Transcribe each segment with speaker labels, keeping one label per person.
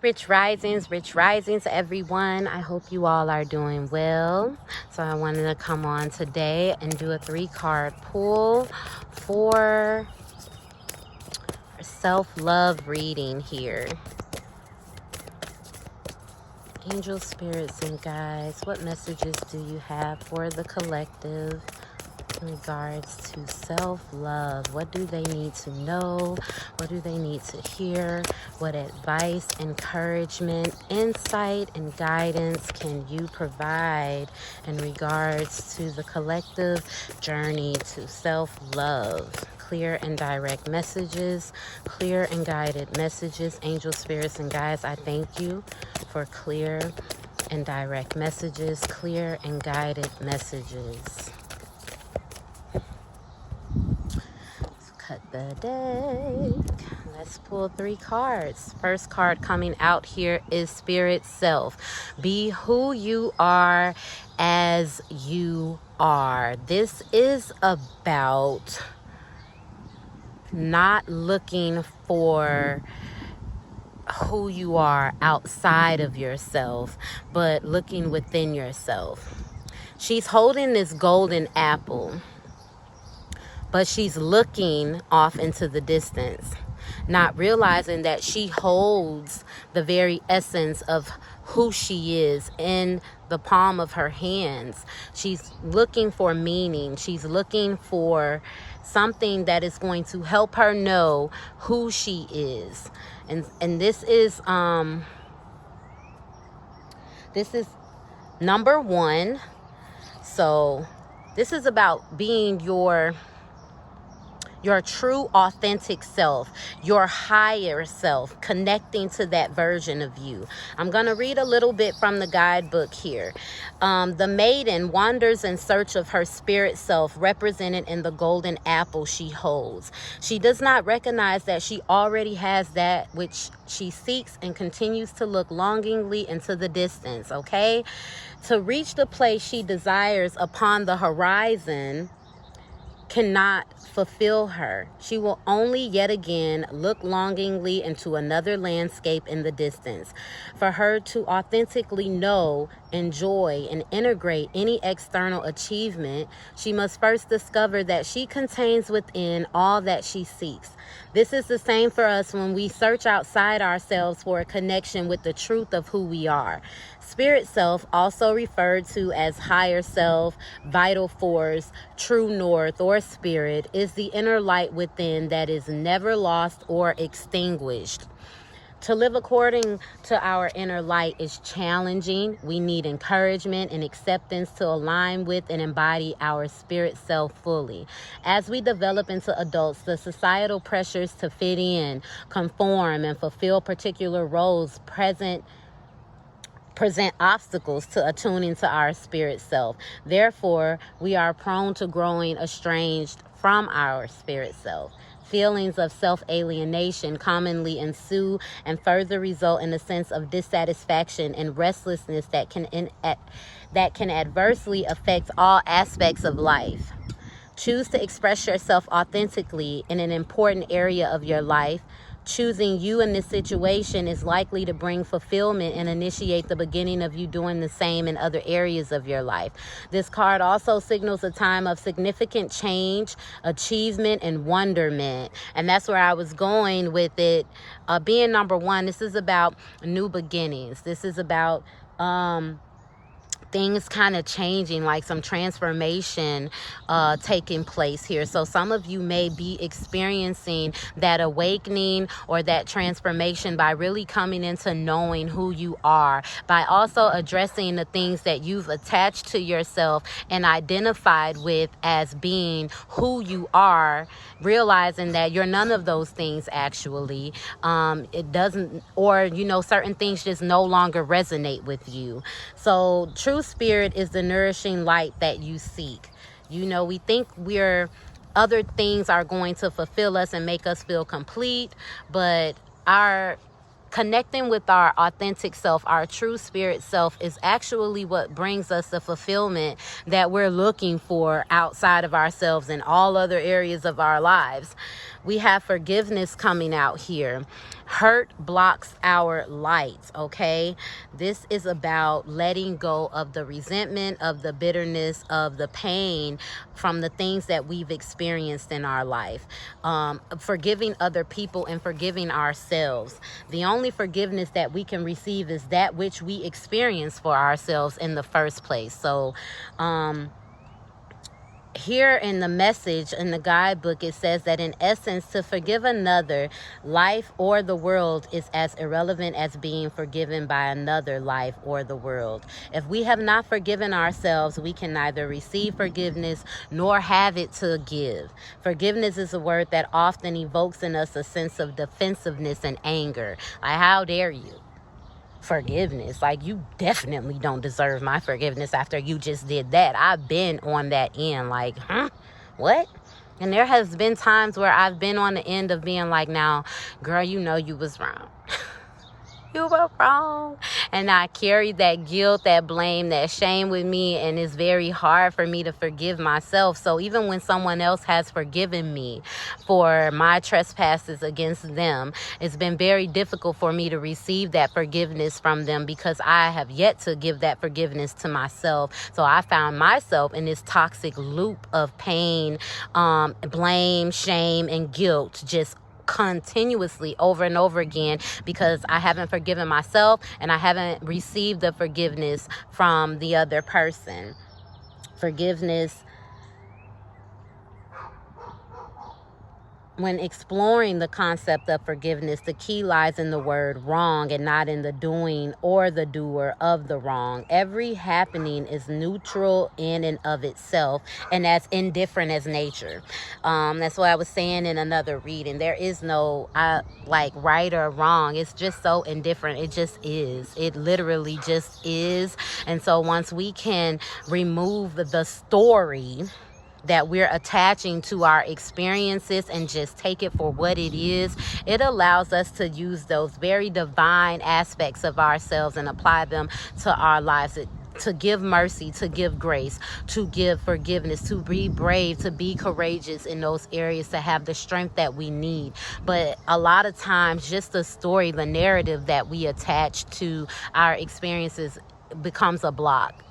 Speaker 1: Rich risings, everyone. I hope you all are doing well. So I wanted to come on today and do a 3-card pull for self-love reading here. Angel, spirits, and guides, what messages do you have for the collective in regards to self-love? What do they need to know? What do they need to hear? What advice, encouragement, insight, and guidance can you provide in regards to the collective journey to self-love? Clear and direct messages, clear and guided messages. Angel, spirits, and guides, I thank you for clear and direct messages, clear and guided messages. Cut the deck. Let's pull 3 cards. First card coming out here is Spirit Self. Be who you are as you are. This is about not looking for who you are outside of yourself, but looking within yourself. She's holding this golden apple, but she's looking off into the distance, not realizing that she holds the very essence of who she is in the palm of her hands. She's looking for meaning. She's looking for something that is going to help her know who she is. And this is number 1. So this is about being your true authentic self, your higher self, connecting to that version of you. I'm going to read a little bit from the guidebook here. The maiden wanders in search of her spirit self, represented in the golden apple she holds. She does not recognize that she already has that which she seeks and continues to look longingly into the distance, okay? To reach the place she desires upon the horizon cannot fulfill her. She will only yet again look longingly into another landscape in the distance. For her to authentically know, enjoy, and integrate any external achievement, she must first discover that she contains within all that she seeks. This is the same for us when we search outside ourselves for a connection with the truth of who we are. Spirit self, also referred to as higher self, vital force, true north, or spirit, is the inner light within that is never lost or extinguished. To live according to our inner light is challenging. We need encouragement and acceptance to align with and embody our spirit self fully. As we develop into adults, the societal pressures to fit in, conform, and fulfill particular roles present obstacles to attuning to our spirit self. Therefore, we are prone to growing estranged from our spirit self. Feelings of self-alienation commonly ensue and further result in a sense of dissatisfaction and restlessness that can adversely affect all aspects of life. Choose to express yourself authentically in an important area of your life. Choosing you in this situation is likely to bring fulfillment and initiate the beginning of you doing the same in other areas of your life. This card also signals a time of significant change, achievement, and wonderment. And that's where I was going with it. Being number 1, this is about new beginnings. This is about things kind of changing, like some transformation taking place here. So some of you may be experiencing that awakening or that transformation by really coming into knowing who you are, by also addressing the things that you've attached to yourself and identified with as being who you are, realizing that you're none of those things actually. It doesn't, or certain things just no longer resonate with you. So true spirit is the nourishing light that you seek. We think other things are going to fulfill us and make us feel complete, but our connecting with our authentic self, our true spirit self, is actually what brings us the fulfillment that we're looking for outside of ourselves in all other areas of our lives. We have forgiveness coming out here. Hurt blocks our light, okay? This is about letting go of the resentment, of the bitterness, of the pain from the things that we've experienced in our life. Forgiving other people and forgiving ourselves. The only forgiveness that we can receive is that which we experience for ourselves in the first place. So, here in the message in the guidebook, it says that in essence, to forgive another, life or the world, is as irrelevant as being forgiven by another life or the world. If we have not forgiven ourselves, we can neither receive forgiveness nor have it to give. Forgiveness is a word that often evokes in us a sense of defensiveness and anger. Like, how dare you? Forgiveness, like, you definitely don't deserve my forgiveness after you just did that. I've been on that end, like, what? And there has been times where I've been on the end of being like, now, girl, you know you was wrong. You were wrong. And I carry that guilt, that blame, that shame with me, and it's very hard for me to forgive myself. So even when someone else has forgiven me for my trespasses against them, it's been very difficult for me to receive that forgiveness from them because I have yet to give that forgiveness to myself. So I found myself in this toxic loop of pain, blame, shame, and guilt, just continuously over and over again, because I haven't forgiven myself and I haven't received the forgiveness from the other person. Forgiveness, when exploring the concept of forgiveness, the key lies in the word wrong and not in the doing or the doer of the wrong. Every happening is neutral in and of itself, and as indifferent as nature. That's what I was saying in another reading. There is no like right or wrong. It's just so indifferent. It just is. It literally just is. And so once we can remove the story that we're attaching to our experiences and just take it for what it is, it allows us to use those very divine aspects of ourselves and apply them to our lives. To give mercy, to give grace, to give forgiveness, to be brave, to be courageous in those areas, to have the strength that we need. But a lot of times, just the story, the narrative that we attach to our experiences becomes a block.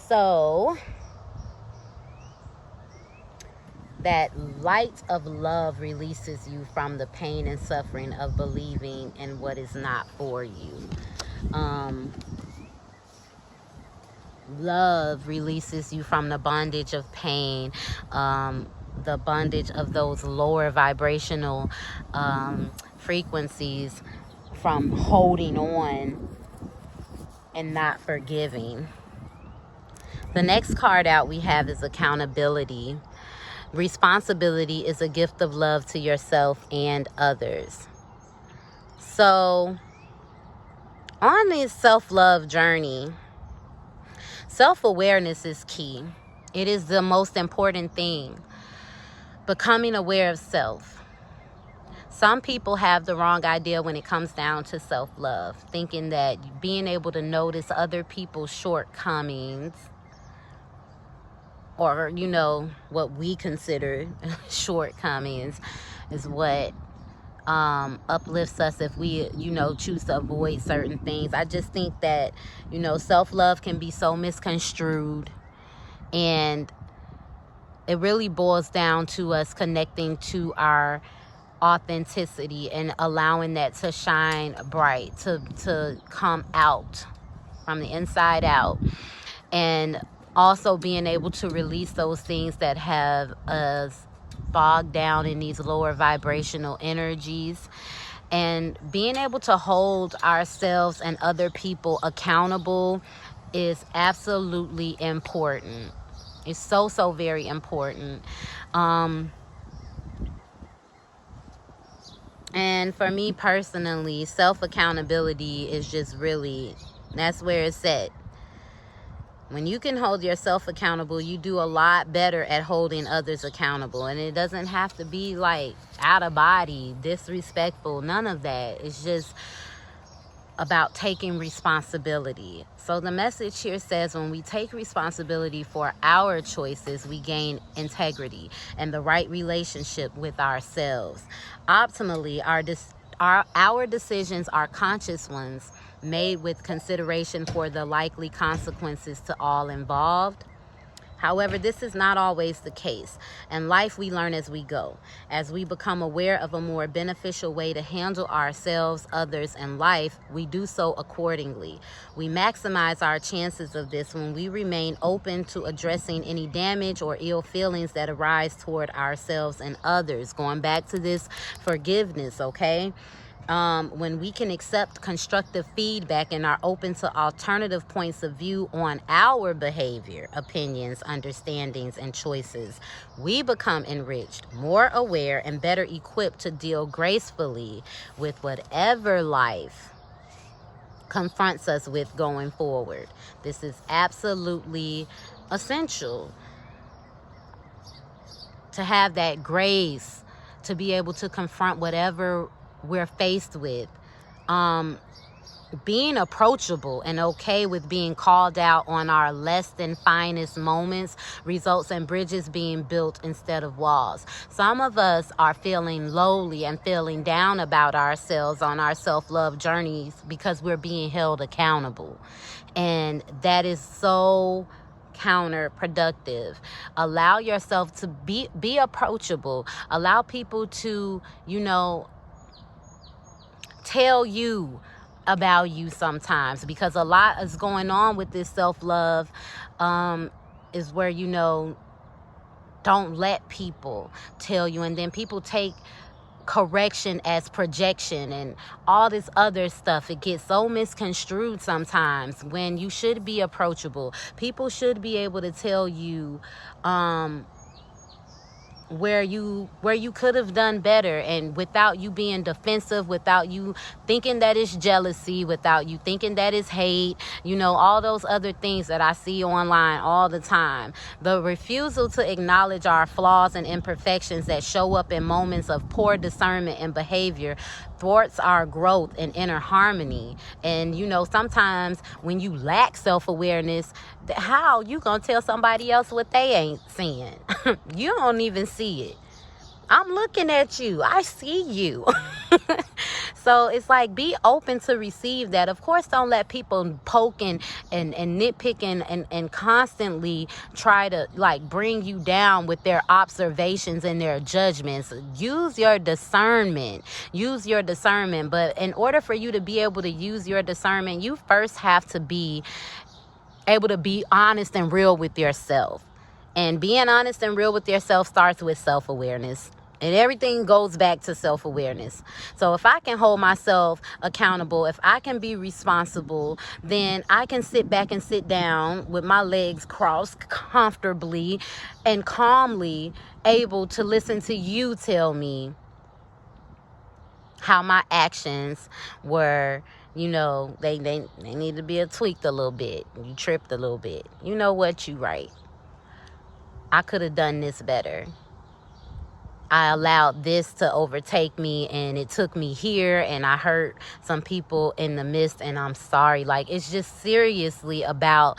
Speaker 1: So that light of love releases you from the pain and suffering of believing in what is not for you. Love releases you from the bondage of pain, the bondage of those lower vibrational frequencies, from holding on and not forgiving. The next card out we have is accountability. Responsibility is a gift of love to yourself and others. So, on this self-love journey, self-awareness is key. It is the most important thing. Becoming aware of self. Some people have the wrong idea when it comes down to self-love, thinking that being able to notice other people's shortcomings, or, you know, what we consider shortcomings, is what uplifts us if we, you know, choose to avoid certain things. I just think that, you know, self-love can be so misconstrued, and it really boils down to us connecting to our authenticity and allowing that to shine bright, to come out from the inside out, and also being able to release those things that have us bogged down in these lower vibrational energies, and being able to hold ourselves and other people accountable is absolutely important. It's so very important. And for me personally, self-accountability is just really, that's where it's at. When you can hold yourself accountable, you do a lot better at holding others accountable. And it doesn't have to be like out of body, disrespectful, none of that. It's just about taking responsibility. So the message here says when we take responsibility for our choices, we gain integrity and the right relationship with ourselves. Optimally, our decisions are conscious ones made with consideration for the likely consequences to all involved. However, this is not always the case. In life, we learn as we go. As we become aware of a more beneficial way to handle ourselves, others, and life, we do so accordingly. We maximize our chances of this when we remain open to addressing any damage or ill feelings that arise toward ourselves and others. Going back to this forgiveness, okay? When we can accept constructive feedback and are open to alternative points of view on our behavior, opinions, understandings, and choices, we become enriched, more aware, and better equipped to deal gracefully with whatever life confronts us with going forward. This is absolutely essential to have that grace to be able to confront whatever we're faced with. Being approachable and okay with being called out on our less than finest moments results in bridges being built instead of walls. Some of us are feeling lowly and feeling down about ourselves on our self-love journeys because we're being held accountable. And that is so counterproductive. Allow yourself to be approachable. Allow people to, tell you about you sometimes, because a lot is going on with this self-love, is where, don't let people tell you, and then people take correction as projection and all this other stuff. It gets so misconstrued sometimes when you should be approachable. People should be able to tell you where you could have done better, and without you being defensive, without you thinking that it's jealousy, without you thinking that it's hate, all those other things that I see online all the time. The refusal to acknowledge our flaws and imperfections that show up in moments of poor discernment and behavior thwarts our growth and inner harmony. And sometimes when you lack self-awareness, how you gonna tell somebody else what they ain't seeing? You don't even see it. I'm looking at you. I see you. So it's like, be open to receive that. Of course, don't let people poke and nitpick and constantly try to bring you down with their observations and their judgments. Use your discernment. Use your discernment. But in order for you to be able to use your discernment, you first have to be able to be honest and real with yourself. And being honest and real with yourself starts with self-awareness. And everything goes back to self-awareness. So if I can hold myself accountable, if I can be responsible, then I can sit back and sit down with my legs crossed comfortably and calmly, able to listen to you tell me how my actions were, they need to be tweaked a little bit. You tripped a little bit. You know what? You right. I could have done this better. I allowed this to overtake me, and it took me here, and I hurt some people in the midst, and I'm sorry. It's just seriously about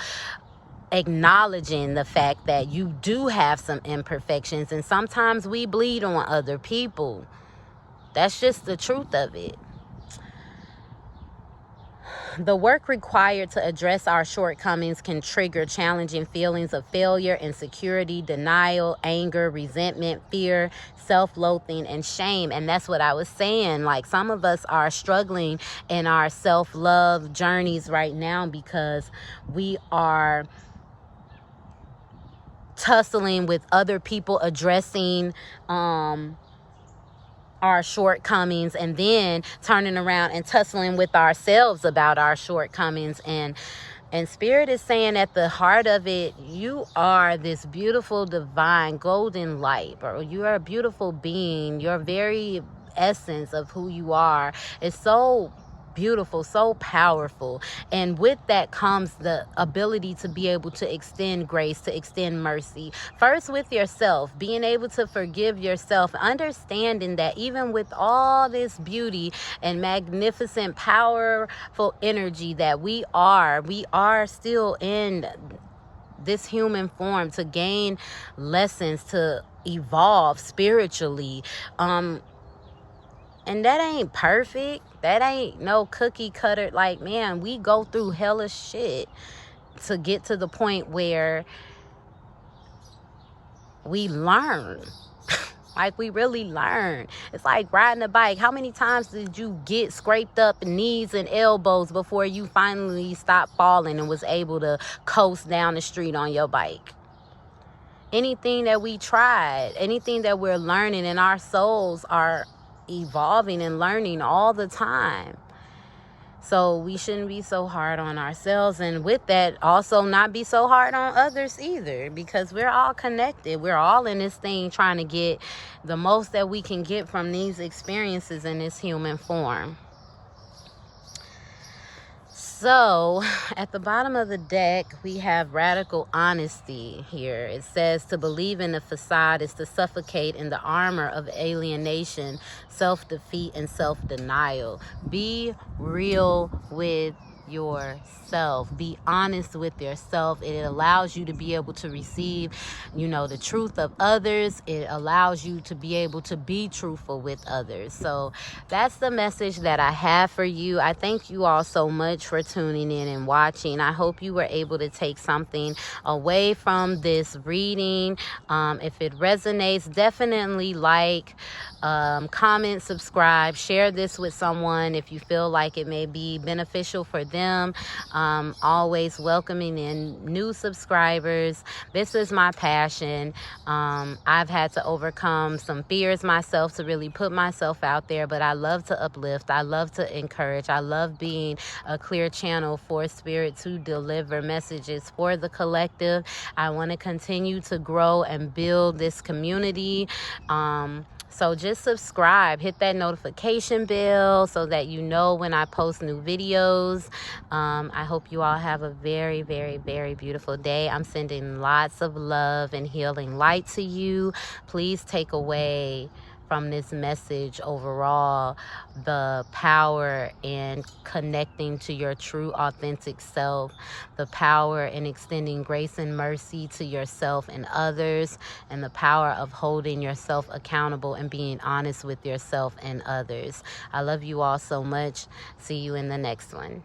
Speaker 1: acknowledging the fact that you do have some imperfections, and sometimes we bleed on other people. That's just the truth of it. The work required to address our shortcomings can trigger challenging feelings of failure, insecurity, denial, anger, resentment, fear, self-loathing, and shame. And that's what I was saying. Some of us are struggling in our self-love journeys right now because we are tussling with other people addressing our shortcomings, and then turning around and tussling with ourselves about our shortcomings. And Spirit is saying at the heart of it, you are this beautiful, divine, golden light, or you are a beautiful being. Your very essence of who you are is so beautiful, so powerful. And with that comes the ability to be able to extend grace, to extend mercy. First with yourself, being able to forgive yourself, understanding that even with all this beauty and magnificent, powerful energy that we are still in this human form to gain lessons, to evolve spiritually. And that ain't perfect. That ain't no cookie cutter. Like, man, we go through hella shit to get to the point where we learn. Like, we really learn. It's like riding a bike. How many times did you get scraped up knees and elbows before you finally stopped falling and was able to coast down the street on your bike? Anything that we tried, anything that we're learning, and our souls are evolving and learning all the time. So we shouldn't be so hard on ourselves, and with that, also not be so hard on others either, because we're all connected. We're all in this thing trying to get the most that we can get from these experiences in this human form. So at the bottom of the deck, we have radical honesty here. It says to believe in the facade is to suffocate in the armor of alienation, self-defeat, and self-denial. Be real with yourself. Be honest with yourself. It allows you to be able to receive, the truth of others. It allows you to be able to be truthful with others. So that's the message that I have for you. I thank you all so much for tuning in and watching. I hope you were able to take something away from this reading. If it resonates, definitely like, comment, subscribe, share this with someone if you feel like it may be beneficial for them. Always welcoming in new subscribers. This is my passion. I've had to overcome some fears myself to really put myself out there, but I love to uplift. I love to encourage. I love being a clear channel for spirit to deliver messages for the collective. I want to continue to grow and build this community. So just subscribe, hit that notification bell so that you know when I post new videos. I hope you all have a very, very, very beautiful day. I'm sending lots of love and healing light to you. Please take away from this message overall the power in connecting to your true authentic self, the power in extending grace and mercy to yourself and others, and the power of holding yourself accountable and being honest with yourself and others. I love you all so much. See you in the next one.